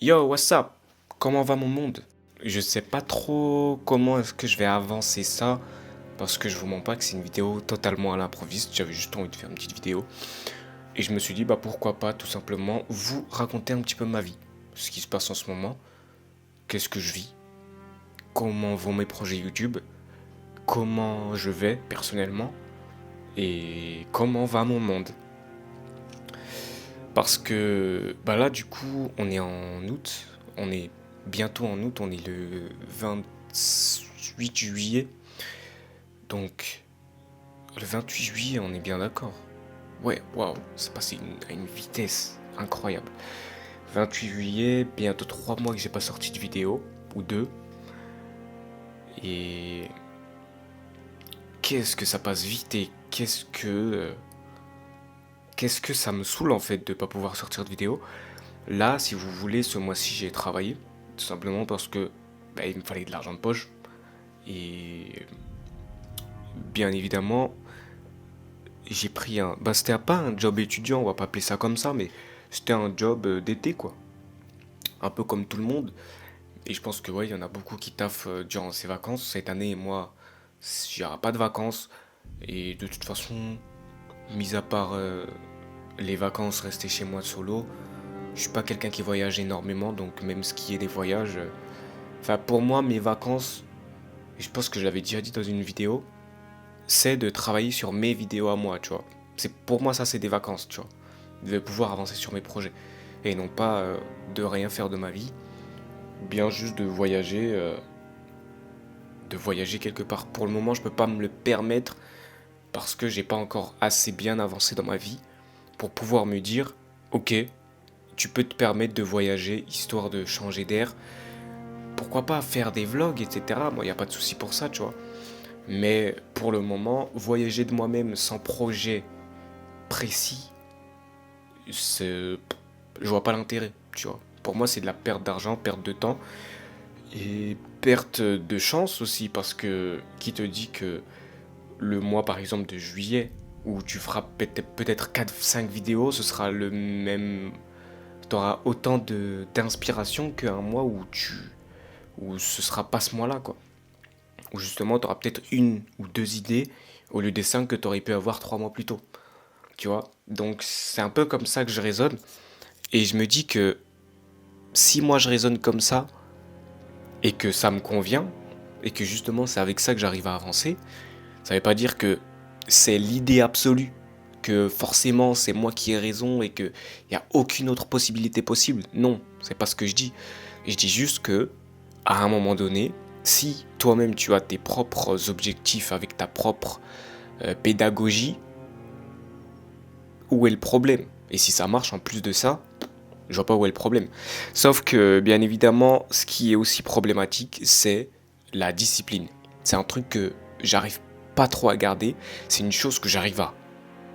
Yo, what's up? Comment va mon monde? Je sais pas trop comment est-ce que je vais avancer ça, parce que je vous mens pas que c'est une vidéo totalement à l'improviste. J'avais juste envie de faire une petite vidéo. Et je me suis dit, bah pourquoi pas tout simplement vous raconter un petit peu ma vie. Ce qui se passe en ce moment, qu'est-ce que je vis, comment vont mes projets YouTube, comment je vais personnellement, et comment va mon monde. Parce que bah là du coup on est en août, on est bientôt en août, on est le 28 juillet. Donc le 28 juillet on est bien d'accord. Ouais, waouh, c'est passé à une vitesse incroyable. 28 juillet, bientôt 3 mois que j'ai pas sorti de vidéo, ou 2. Et qu'est-ce que ça passe vite et qu'est-ce que ça me saoule en fait de pas pouvoir sortir de vidéo. Là, si vous voulez, ce mois-ci, j'ai travaillé. Tout simplement parce que bah, il me fallait de l'argent de poche. Et bien évidemment, j'ai pris un. Bah, c'était pas un job étudiant, on va pas appeler ça comme ça, mais c'était un job d'été, quoi. Un peu comme tout le monde. Et je pense que, ouais, il y en a beaucoup qui taffent durant ces vacances. Cette année, moi, j'aurai pas de vacances. Et de toute façon, mis à part les vacances, rester chez moi solo, je suis pas quelqu'un qui voyage énormément, donc même ce qui est des voyages. Enfin, pour moi, mes vacances, je pense que je l'avais déjà dit dans une vidéo, c'est de travailler sur mes vidéos à moi, tu vois. Pour moi, ça, c'est des vacances, tu vois. De pouvoir avancer sur mes projets. Et non pas de rien faire de ma vie. Bien juste de voyager quelque part. Pour le moment, je peux pas me le permettre parce que j'ai pas encore assez bien avancé dans ma vie pour pouvoir me dire, ok, tu peux te permettre de voyager histoire de changer d'air. Pourquoi pas faire des vlogs, etc. Moi, il n'y a pas de souci pour ça, tu vois. Mais pour le moment, voyager de moi-même sans projet précis, c'est... je vois pas l'intérêt, tu vois. Pour moi, c'est de la perte d'argent, perte de temps et perte de chance aussi, parce que qui te dit que le mois, par exemple, de juillet, où tu feras peut-être 4-5 vidéos, ce sera le même... Tu auras autant d'inspiration qu'un mois où ce sera pas ce mois-là, quoi. Où justement, tu auras peut-être une ou deux idées au lieu des cinq que tu aurais pu avoir 3 mois plus tôt. Tu vois. Donc c'est un peu comme ça que je raisonne. Et je me dis que si moi je raisonne comme ça et que ça me convient, et que justement c'est avec ça que j'arrive à avancer, ça veut pas dire que c'est l'idée absolue, que forcément c'est moi qui ai raison et qu'il n'y a aucune autre possibilité possible. Non, c'est pas ce que je dis. Je dis juste que, à un moment donné, si toi-même tu as tes propres objectifs avec ta propre pédagogie, où est le problème? Et si ça marche en plus de ça, je vois pas où est le problème. Sauf que, bien évidemment, ce qui est aussi problématique, c'est la discipline. C'est un truc que j'arrive pas trop à garder. C'est une chose que j'arrive à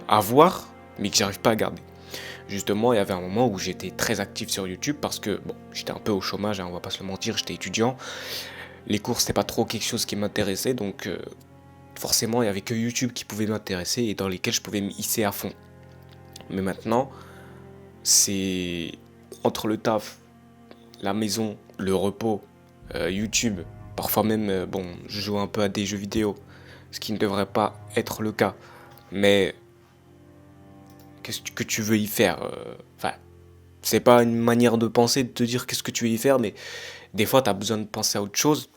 avoir, mais que j'arrive pas à garder. Justement, il y avait un moment où j'étais très actif sur YouTube parce que, bon, j'étais un peu au chômage, hein, on va pas se le mentir, j'étais étudiant. Les cours, c'était pas trop quelque chose qui m'intéressait, donc forcément, il y avait que YouTube qui pouvait m'intéresser et dans lesquels je pouvais me hisser à fond. Mais maintenant, c'est entre le taf, la maison, le repos, YouTube, parfois même, bon, je joue un peu à des jeux vidéo, ce qui ne devrait pas être le cas. Mais qu'est-ce que tu veux y faire? Enfin, c'est pas une manière de penser de te dire qu'est-ce que tu veux y faire, mais des fois, tu as besoin de penser à autre chose.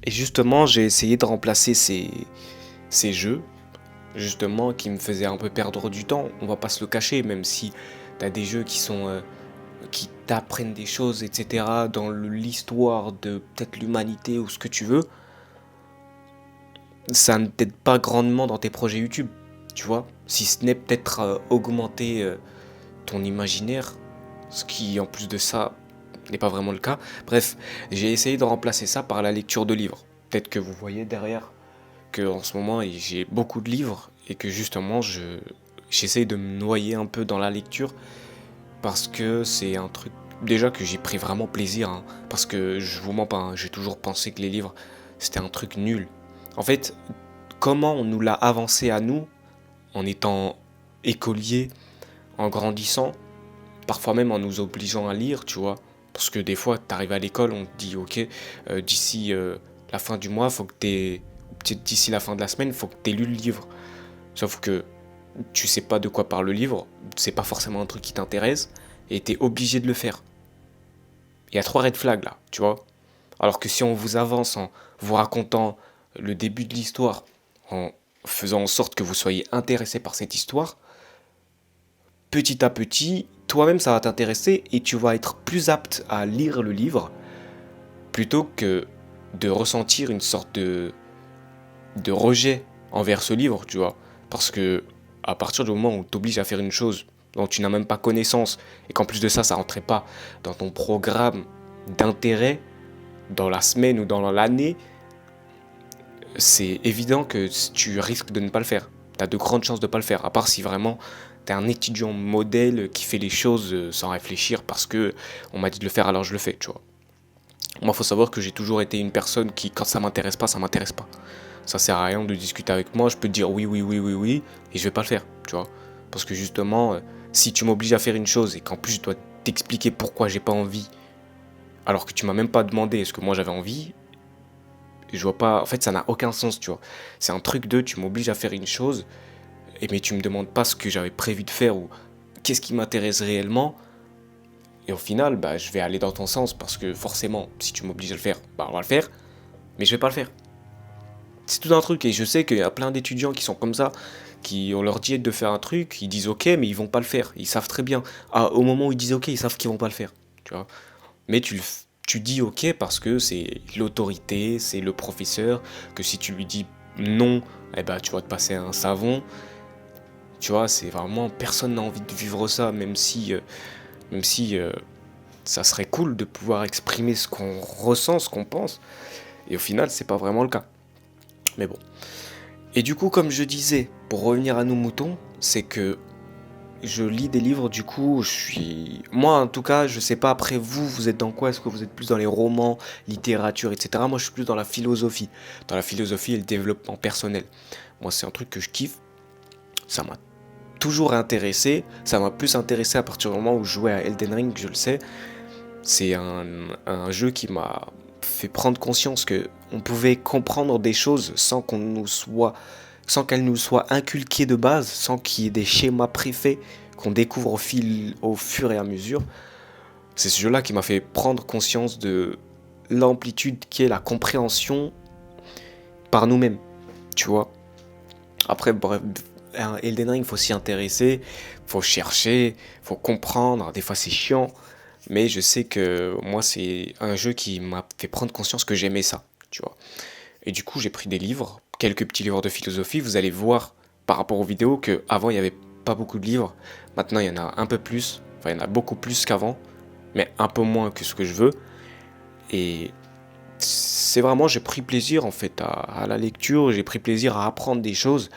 Et justement, j'ai essayé de remplacer ces jeux, justement, qui me faisaient un peu perdre du temps. On va pas se le cacher, même si tu as des jeux qui t'apprennent des choses, etc., dans l'histoire de peut-être l'humanité ou ce que tu veux, ça ne t'aide pas grandement dans tes projets YouTube, tu vois. Si ce n'est peut-être augmenter ton imaginaire, ce qui, en plus de ça, n'est pas vraiment le cas. Bref, j'ai essayé de remplacer ça par la lecture de livres. Peut-être que vous voyez derrière que en ce moment j'ai beaucoup de livres et que justement j'essaye de me noyer un peu dans la lecture parce que c'est un truc déjà que j'ai pris vraiment plaisir, hein, parce que je vous mens pas, hein, j'ai toujours pensé que les livres c'était un truc nul. En fait, comment on nous l'a avancé à nous en étant écolier, en grandissant, parfois même en nous obligeant à lire, tu vois. Parce que des fois, tu arrives à l'école, on te dit, ok, d'ici la fin du mois, faut que peut-être d'ici la fin de la semaine, il faut que tu aies lu le livre. Sauf que tu sais pas de quoi parle le livre, c'est pas forcément un truc qui t'intéresse, et tu es obligé de le faire. Il y a 3 red flags là, tu vois. Alors que si on vous avance en vous racontant le début de l'histoire, en faisant en sorte que vous soyez intéressé par cette histoire, petit à petit, toi-même ça va t'intéresser et tu vas être plus apte à lire le livre plutôt que de ressentir une sorte de rejet envers ce livre, tu vois. Parce que à partir du moment où t'obliges à faire une chose dont tu n'as même pas connaissance et qu'en plus de ça, ça rentrait pas dans ton programme d'intérêt dans la semaine ou dans l'année, c'est évident que tu risques de ne pas le faire. Tu as de grandes chances de ne pas le faire, à part si vraiment tu es un étudiant modèle qui fait les choses sans réfléchir parce que on m'a dit de le faire alors je le fais, tu vois. Moi, il faut savoir que j'ai toujours été une personne qui, quand ça m'intéresse pas, ça m'intéresse pas. Ça sert à rien de discuter avec moi, je peux te dire oui, oui, oui, oui, oui, et je vais pas le faire, tu vois. Parce que justement, si tu m'obliges à faire une chose et qu'en plus je dois t'expliquer pourquoi j'ai pas envie, alors que tu m'as même pas demandé est-ce que moi j'avais envie, je vois pas, en fait ça n'a aucun sens, tu vois. C'est un truc de tu m'obliges à faire une chose, et mais tu me demandes pas ce que j'avais prévu de faire ou qu'est-ce qui m'intéresse réellement. Et au final, bah, je vais aller dans ton sens parce que forcément, si tu m'obliges à le faire, bah, on va le faire, mais je vais pas le faire. C'est tout un truc et je sais qu'il y a plein d'étudiants qui sont comme ça, qui on leur dit de faire un truc, ils disent ok, mais ils vont pas le faire. Ils savent très bien. Ah, au moment où ils disent ok, ils savent qu'ils vont pas le faire, tu vois. Mais tu dis ok parce que c'est l'autorité, c'est le professeur, que si tu lui dis non, eh ben, tu vas te passer un savon. Tu vois, c'est vraiment, personne n'a envie de vivre ça, même si ça serait cool de pouvoir exprimer ce qu'on ressent, ce qu'on pense. Et au final, c'est pas vraiment le cas. Mais bon. Et du coup, comme je disais, pour revenir à nos moutons, c'est que je lis des livres, du coup, je suis... Moi, en tout cas, je sais pas, après vous, vous êtes dans quoi? Est-ce que vous êtes plus dans les romans, littérature, etc. Moi, je suis plus dans la philosophie. Dans la philosophie et le développement personnel. Moi, c'est un truc que je kiffe. Ça m'a toujours intéressé. Ça m'a plus intéressé à partir du moment où je jouais à Elden Ring, je le sais. C'est un jeu qui m'a fait prendre conscience que on pouvait comprendre des choses sans qu'elles nous soient inculquées de base, sans qu'il y ait des schémas préfaits qu'on découvre au fur et à mesure. C'est ce jeu-là qui m'a fait prendre conscience de l'amplitude qui est la compréhension par nous-mêmes, tu vois. Après, bref, Elden Ring, il faut s'y intéresser, faut chercher, faut comprendre. Des fois, c'est chiant, mais je sais que moi, c'est un jeu qui m'a fait prendre conscience que j'aimais ça, tu vois. Et du coup, j'ai pris des livres, quelques petits livres de philosophie. Vous allez voir par rapport aux vidéos qu'avant, il n'y avait pas beaucoup de livres. Maintenant, il y en a un peu plus. Enfin, il y en a beaucoup plus qu'avant, mais un peu moins que ce que je veux. Et c'est vraiment, j'ai pris plaisir en fait à la lecture, j'ai pris plaisir à apprendre des choses,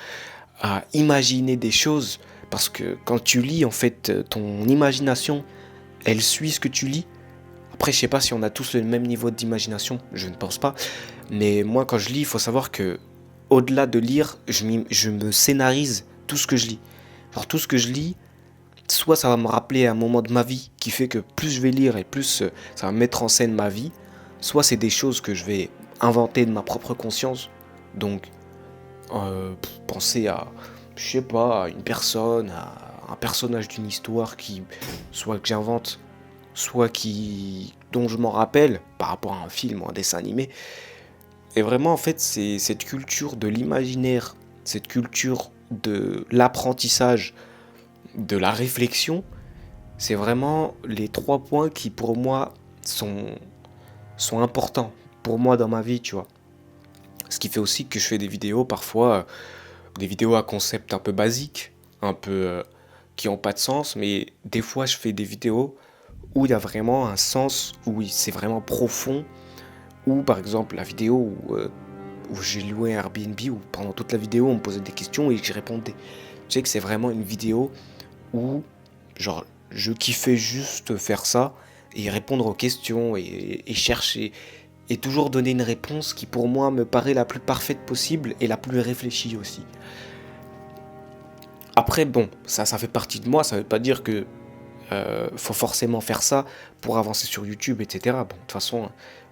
à imaginer des choses. Parce que quand tu lis, en fait, ton imagination, elle suit ce que tu lis. Après, je sais pas si on a tous le même niveau d'imagination, je ne pense pas. Mais moi, quand je lis, il faut savoir que, au-delà de lire, je me scénarise tout ce que je lis. Genre, tout ce que je lis, soit ça va me rappeler un moment de ma vie qui fait que plus je vais lire et plus ça va mettre en scène ma vie, soit c'est des choses que je vais inventer de ma propre conscience. Donc, penser à, je sais pas, à une personne, à un personnage d'une histoire qui, soit que j'invente, soit dont je m'en rappelle par rapport à un film ou un dessin animé. Et vraiment, en fait, c'est cette culture de l'imaginaire, cette culture de l'apprentissage, de la réflexion, c'est vraiment les 3 points qui, pour moi, sont importants pour moi dans ma vie, tu vois. Ce qui fait aussi que je fais des vidéos parfois, des vidéos à concept un peu basique, un peu qui n'ont pas de sens, mais des fois je fais des vidéos où il y a vraiment un sens, où c'est vraiment profond, ou par exemple la vidéo où j'ai loué un Airbnb, où pendant toute la vidéo on me posait des questions et que j'y répondais. Tu sais que c'est vraiment une vidéo où genre je kiffais juste faire ça et répondre aux questions et chercher et toujours donner une réponse qui pour moi me paraît la plus parfaite possible et la plus réfléchie aussi. Après bon, ça fait partie de moi, ça veut pas dire que faut forcément faire ça pour avancer sur YouTube, etc. Bon, de toute façon,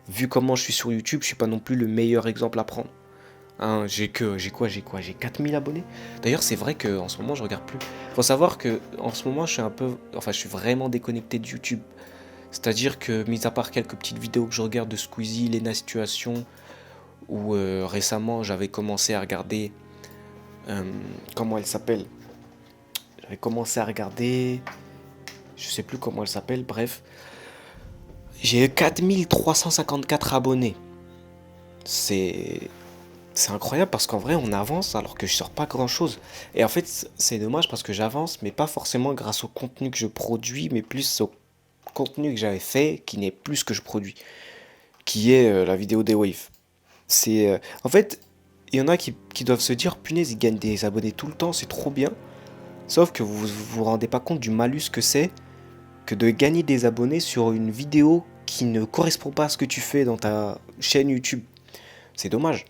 vu comment je suis sur YouTube, je suis pas non plus le meilleur exemple à prendre. Hein, j'ai 4000 abonnés. D'ailleurs, c'est vrai qu'en ce moment, je regarde plus. Faut savoir que en ce moment, je suis vraiment déconnecté de YouTube. C'est-à-dire que, mis à part quelques petites vidéos que je regarde de Squeezie, Lena Situation, ou récemment, j'avais commencé à regarder. Comment elle s'appelle? J'avais commencé à regarder. Je sais plus comment elle s'appelle, bref. J'ai 4354 abonnés. C'est. C'est incroyable parce qu'en vrai, on avance alors que je sors pas grand chose. Et en fait, c'est dommage parce que j'avance, mais pas forcément grâce au contenu que je produis, mais plus au contenu que j'avais fait qui n'est plus ce que je produis, qui est la vidéo des Waves. En fait, il y en a qui doivent se dire, punaise, ils gagnent des abonnés tout le temps, c'est trop bien. Sauf que vous rendez pas compte du malus que c'est que de gagner des abonnés sur une vidéo qui ne correspond pas à ce que tu fais dans ta chaîne YouTube. C'est dommage.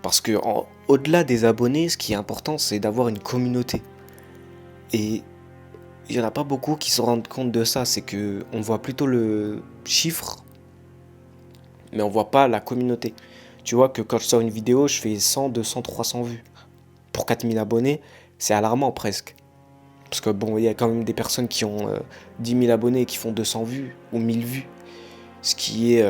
Parce que au-delà des abonnés, ce qui est important, c'est d'avoir une communauté. Et il n'y en a pas beaucoup qui se rendent compte de ça. C'est que on voit plutôt le chiffre, mais on voit pas la communauté. Tu vois que quand je sors une vidéo, je fais 100, 200, 300 vues. Pour 4000 abonnés, c'est alarmant presque. Parce que bon, il y a quand même des personnes qui ont 10 000 abonnés et qui font 200 vues ou 1000 vues. Ce qui est.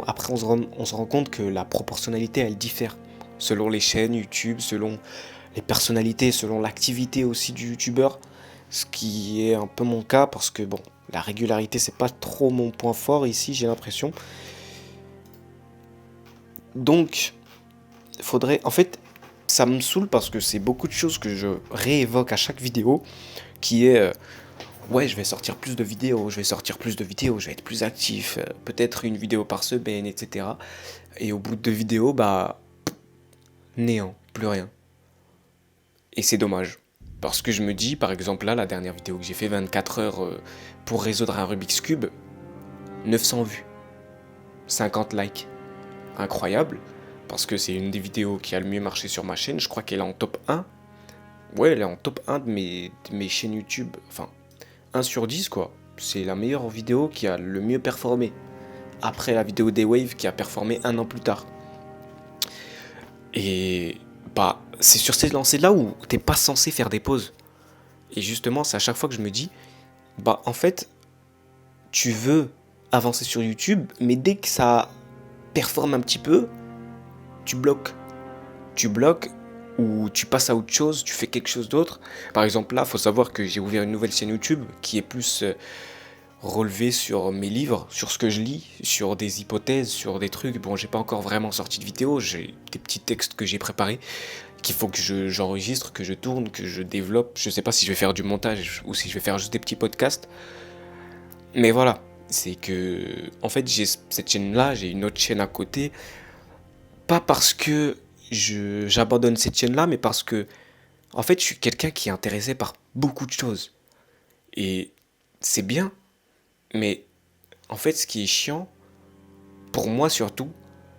Après, on se rend compte que la proportionnalité, elle diffère. Selon les chaînes YouTube, selon les personnalités, selon l'activité aussi du youtubeur. Ce qui est un peu mon cas parce que bon, la régularité, c'est pas trop mon point fort ici, j'ai l'impression. Donc, faudrait. En fait, ça me saoule parce que c'est beaucoup de choses que je réévoque à chaque vidéo qui est. Ouais, je vais sortir plus de vidéos, je vais être plus actif, peut-être une vidéo par semaine, etc. Et au bout de 2 vidéos, bah, néant, plus rien. Et c'est dommage. Parce que je me dis, par exemple là, la dernière vidéo que j'ai fait, 24 heures pour résoudre un Rubik's Cube, 900 vues, 50 likes. Incroyable, parce que c'est une des vidéos qui a le mieux marché sur ma chaîne, je crois qu'elle est en top 1. Ouais, elle est en top 1 de mes chaînes YouTube, enfin, 1 sur 10 quoi. C'est la meilleure vidéo qui a le mieux performé. Après la vidéo des Waves qui a performé 1 an plus tard. Et bah, c'est sur ces lancées-là où t'es pas censé faire des pauses. Et justement, c'est à chaque fois que je me dis, bah en fait, tu veux avancer sur YouTube, mais dès que ça performe un petit peu, tu bloques. Tu bloques ou tu passes à autre chose, tu fais quelque chose d'autre. Par exemple là, faut savoir que j'ai ouvert une nouvelle chaîne YouTube qui est plus relevée sur mes livres, sur ce que je lis, sur des hypothèses, sur des trucs. Bon, j'ai pas encore vraiment sorti de vidéo, j'ai des petits textes que j'ai préparés qu'il faut que j'enregistre, que je tourne, que je développe. Je sais pas si je vais faire du montage ou si je vais faire juste des petits podcasts. Mais voilà, c'est que en fait, j'ai cette chaîne-là, j'ai une autre chaîne à côté, pas parce que j'abandonne cette chaîne-là, mais parce que en fait, je suis quelqu'un qui est intéressé par beaucoup de choses. Et c'est bien, mais en fait, ce qui est chiant, pour moi surtout,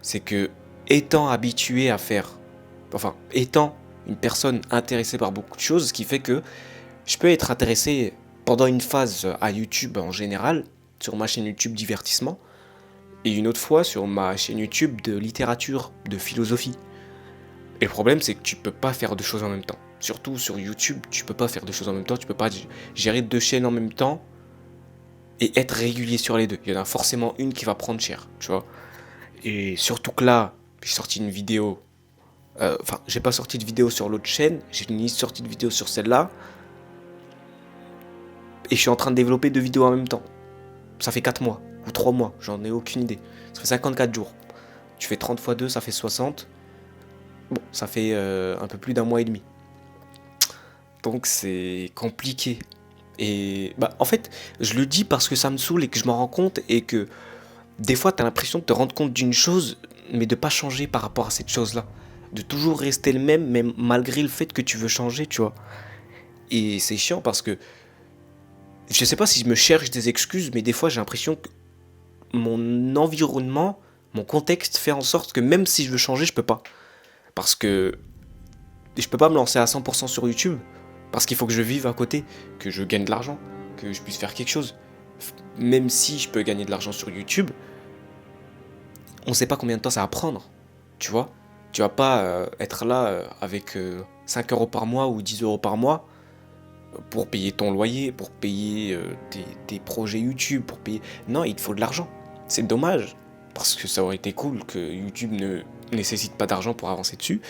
c'est que étant habitué à faire, enfin, étant une personne intéressée par beaucoup de choses, ce qui fait que je peux être intéressé pendant une phase à YouTube en général, sur ma chaîne YouTube divertissement, et une autre fois sur ma chaîne YouTube de littérature, de philosophie. Et le problème, c'est que tu peux pas faire deux choses en même temps. Surtout sur YouTube, tu peux pas faire deux choses en même temps, tu peux pas gérer 2 chaînes en même temps et être régulier sur les deux. Il y en a forcément une qui va prendre cher, tu vois. Et surtout que là, j'ai sorti une vidéo. Enfin, j'ai pas sorti de vidéo sur l'autre chaîne, j'ai ni sorti de vidéo sur celle-là. Et je suis en train de développer 2 vidéos en même temps. Ça fait 4 mois ou 3 mois, j'en ai aucune idée. Ça fait 54 jours. Tu fais 30 fois 2, ça fait 60. Bon, ça fait un peu plus d'1 mois et demi. Donc c'est compliqué. Et bah en fait, je le dis parce que ça me saoule et que je m'en rends compte et que des fois t'as l'impression de te rendre compte d'une chose mais de pas changer par rapport à cette chose-là. De toujours rester le même, même malgré le fait que tu veux changer, tu vois. Et c'est chiant parce que je sais pas si je me cherche des excuses, mais des fois j'ai l'impression que mon environnement, mon contexte fait en sorte que même si je veux changer, je peux pas. Parce que je peux pas me lancer à 100% sur YouTube Parce qu'il faut que je vive à côté, que je gagne de l'argent, que je puisse faire quelque chose. Même si je peux gagner de l'argent sur YouTube, on sait pas combien de temps ça va prendre. Tu vois? Tu vas pas être là avec 5 euros par mois ou 10 euros par mois pour payer ton loyer, pour payer tes projets YouTube, pour payer... Non, il te faut de l'argent. C'est dommage, parce que ça aurait été cool que YouTube ne nécessite pas d'argent pour avancer dessus.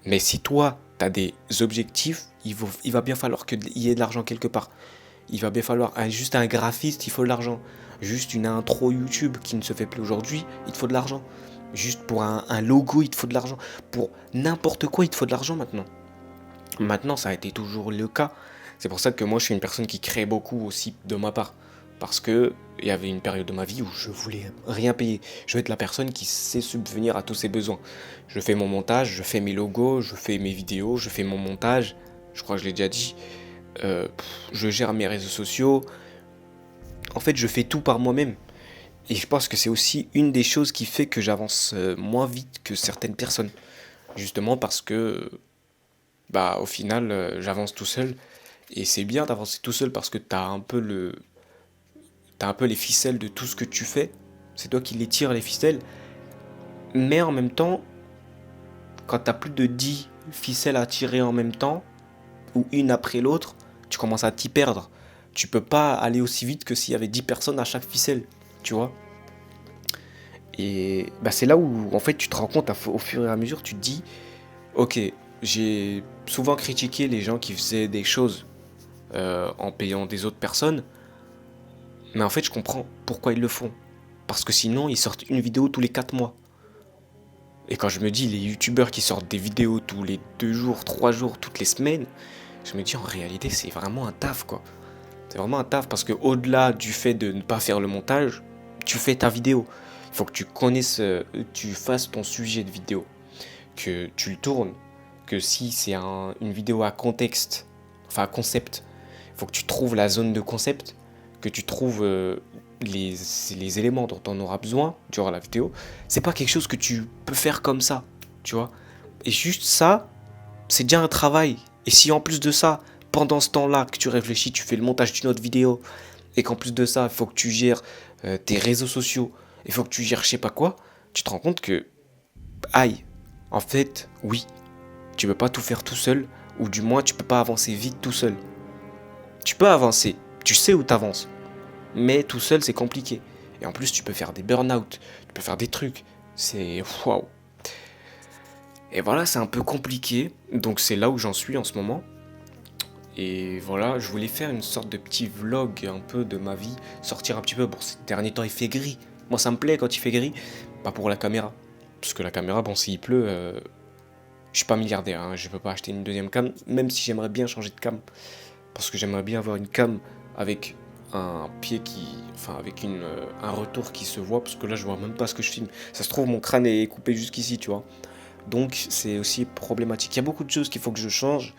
Mais si toi, tu as des objectifs, il va bien falloir qu'il y ait de l'argent quelque part. Il va bien falloir, juste un graphiste, il faut de l'argent. Juste une intro YouTube qui ne se fait plus aujourd'hui, il te faut de l'argent. Juste pour un logo, il te faut de l'argent. Pour n'importe quoi, il te faut de l'argent maintenant. Maintenant, ça a été toujours le cas. C'est pour ça que moi, je suis une personne qui crée beaucoup aussi de ma part. Parce que il y avait une période de ma vie où je voulais rien payer. Je veux être la personne qui sait subvenir à tous ses besoins. Je fais mon montage, je fais mes logos, je fais mes vidéos, je fais mon montage. Je crois que je l'ai déjà dit. Je gère mes réseaux sociaux. En fait, je fais tout par moi-même. Et je pense que c'est aussi une des choses qui fait que j'avance moins vite que certaines personnes. Justement parce que, bah, au final, j'avance tout seul. Et c'est bien d'avancer tout seul parce que t'as un peu les ficelles de tout ce que tu fais. C'est toi qui les tires, les ficelles. Mais en même temps, quand t'as plus de 10 ficelles à tirer en même temps, ou une après l'autre, tu commences à t'y perdre. Tu peux pas aller aussi vite que s'il y avait 10 personnes à chaque ficelle, tu vois. Et bah, c'est là où, en fait, tu te rends compte au fur et à mesure, tu te dis, ok, j'ai souvent critiqué les gens qui faisaient des choses en payant des autres personnes, mais en fait, je comprends pourquoi ils le font. Parce que sinon, ils sortent une vidéo tous les 4 mois. Et quand je me dis les youtubeurs qui sortent des vidéos tous les 2 jours, 3 jours, toutes les semaines, je me dis en réalité, c'est vraiment un taf, quoi. C'est vraiment un taf parce que au-delà du fait de ne pas faire le montage, tu fais ta vidéo. Il faut que tu connaisses, tu fasses ton sujet de vidéo, que tu le tournes, que si c'est une vidéo à contexte, enfin à concept, il faut que tu trouves la zone de concept, que tu trouves les éléments dont on aura besoin durant la vidéo. C'est pas quelque chose que tu peux faire comme ça, tu vois. Et juste ça, c'est déjà un travail. Et si en plus de ça, pendant ce temps-là que tu réfléchis, tu fais le montage d'une autre vidéo, et qu'en plus de ça, il faut que tu gères tes réseaux sociaux, il faut que tu gères je sais pas quoi, tu te rends compte que, aïe, en fait, oui, tu peux pas tout faire tout seul, ou du moins tu peux pas avancer vite tout seul. Tu peux avancer, tu sais où t'avances, mais tout seul c'est compliqué. Et en plus tu peux faire des burn-out, tu peux faire des trucs, c'est waouh. Et voilà, c'est un peu compliqué, donc c'est là où j'en suis en ce moment. Et voilà, je voulais faire une sorte de petit vlog un peu de ma vie, sortir un petit peu. Bon, ces derniers temps il fait gris, moi ça me plaît quand il fait gris, pas pour la caméra. Parce que la caméra, bon, s'il pleut, je suis pas milliardaire, hein, je peux pas acheter une deuxième cam, même si j'aimerais bien changer de cam. Parce que j'aimerais bien avoir une cam avec un pied qui... Enfin, avec un retour qui se voit, parce que là, je vois même pas ce que je filme. Ça se trouve, mon crâne est coupé jusqu'ici, tu vois. Donc, c'est aussi problématique. Il y a beaucoup de choses qu'il faut que je change,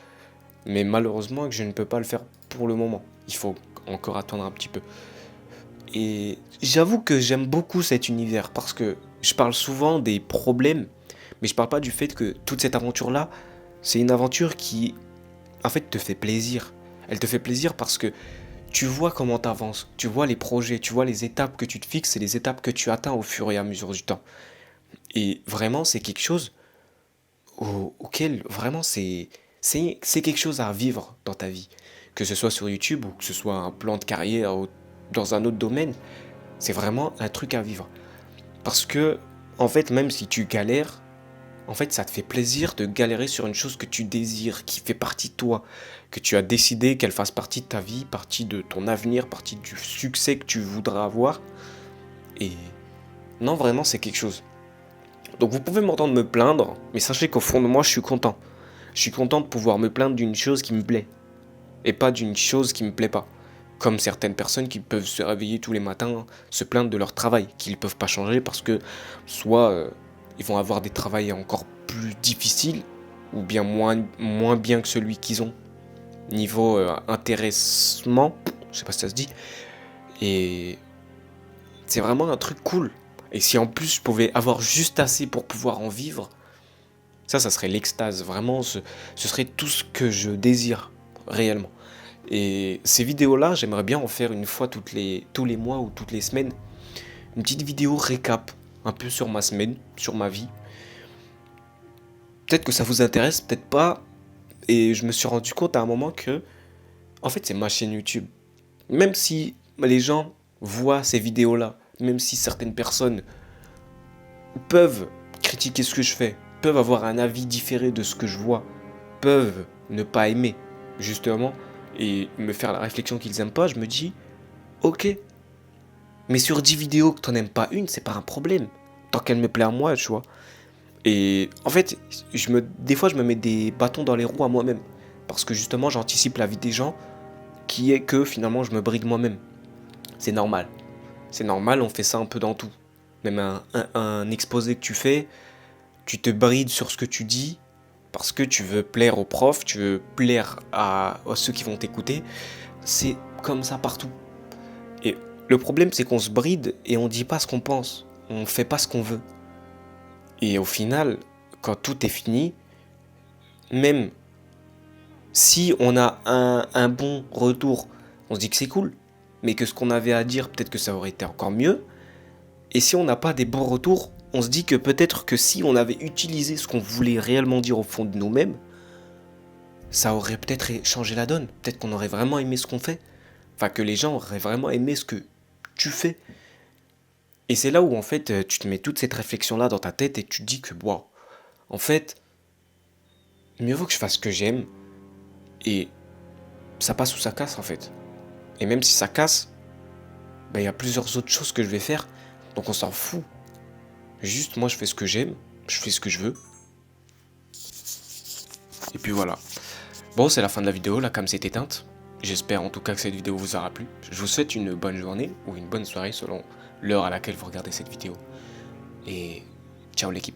mais malheureusement, que je ne peux pas le faire pour le moment. Il faut encore attendre un petit peu. Et j'avoue que j'aime beaucoup cet univers, parce que je parle souvent des problèmes, mais je parle pas du fait que toute cette aventure-là, c'est une aventure qui, en fait, te fait plaisir. Elle te fait plaisir parce que tu vois comment tu avances, tu vois les projets, tu vois les étapes que tu te fixes et les étapes que tu atteins au fur et à mesure du temps. Et vraiment, c'est quelque chose auquel, vraiment, c'est quelque chose à vivre dans ta vie. Que ce soit sur YouTube ou que ce soit un plan de carrière ou dans un autre domaine, c'est vraiment un truc à vivre. Parce que, en fait, même si tu galères, en fait, ça te fait plaisir de galérer sur une chose que tu désires, qui fait partie de toi, que tu as décidé qu'elle fasse partie de ta vie, partie de ton avenir, partie du succès que tu voudras avoir. Et non, vraiment, c'est quelque chose. Donc vous pouvez m'entendre me plaindre, mais sachez qu'au fond de moi, je suis content. Je suis content de pouvoir me plaindre d'une chose qui me plaît, et pas d'une chose qui me plaît pas. Comme certaines personnes qui peuvent se réveiller tous les matins, se plaindre de leur travail, qu'ils ne peuvent pas changer parce que soit ils vont avoir des travails encore plus difficiles, ou bien moins bien que celui qu'ils ont. Niveau intéressement, je sais pas si ça se dit. Et c'est vraiment un truc cool. Et si en plus je pouvais avoir juste assez pour pouvoir en vivre, ça serait l'extase. Vraiment, ce serait tout ce que je désire. réellement. Et ces vidéos-là, j'aimerais bien en faire une fois tous les mois ou toutes les semaines. Une petite vidéo récap, un peu sur ma semaine, sur ma vie. Peut-être que ça vous intéresse, peut-être pas. Et je me suis rendu compte à un moment que, en fait, c'est ma chaîne YouTube. Même si les gens voient ces vidéos-là, même si certaines personnes peuvent critiquer ce que je fais, peuvent avoir un avis différé de ce que je vois, peuvent ne pas aimer, justement, et me faire la réflexion qu'ils aiment pas, je me dis, ok, mais sur 10 vidéos que t'en aimes pas une, c'est pas un problème. Tant qu'elle me plaît à moi, tu vois. Et en fait, des fois, je me mets des bâtons dans les roues à moi-même. Parce que justement, j'anticipe la vie des gens, qui est que finalement, je me bride moi-même. C'est normal. C'est normal, on fait ça un peu dans tout. Même un exposé que tu fais, tu te brides sur ce que tu dis, parce que tu veux plaire aux profs, tu veux plaire à ceux qui vont t'écouter. C'est comme ça partout. Et le problème, c'est qu'on se bride et on dit pas ce qu'on pense. On fait pas ce qu'on veut. Et au final, quand tout est fini, même si on a un bon retour, on se dit que c'est cool. Mais que ce qu'on avait à dire, peut-être que ça aurait été encore mieux. Et si on n'a pas des bons retours, on se dit que peut-être que si on avait utilisé ce qu'on voulait réellement dire au fond de nous-mêmes, ça aurait peut-être changé la donne. Peut-être qu'on aurait vraiment aimé ce qu'on fait. Enfin, que les gens auraient vraiment aimé ce que tu fais. Et c'est là où, en fait, tu te mets toute cette réflexion-là dans ta tête et tu te dis que, wow, en fait, mieux vaut que je fasse ce que j'aime et ça passe ou ça casse, en fait. Et même si ça casse, ben, y a plusieurs autres choses que je vais faire, donc on s'en fout. Juste, moi, je fais ce que j'aime, je fais ce que je veux. Et puis voilà. Bon, c'est la fin de la vidéo, la cam s'est éteinte. J'espère en tout cas que cette vidéo vous aura plu. Je vous souhaite une bonne journée ou une bonne soirée selon l'heure à laquelle vous regardez cette vidéo. Et ciao l'équipe.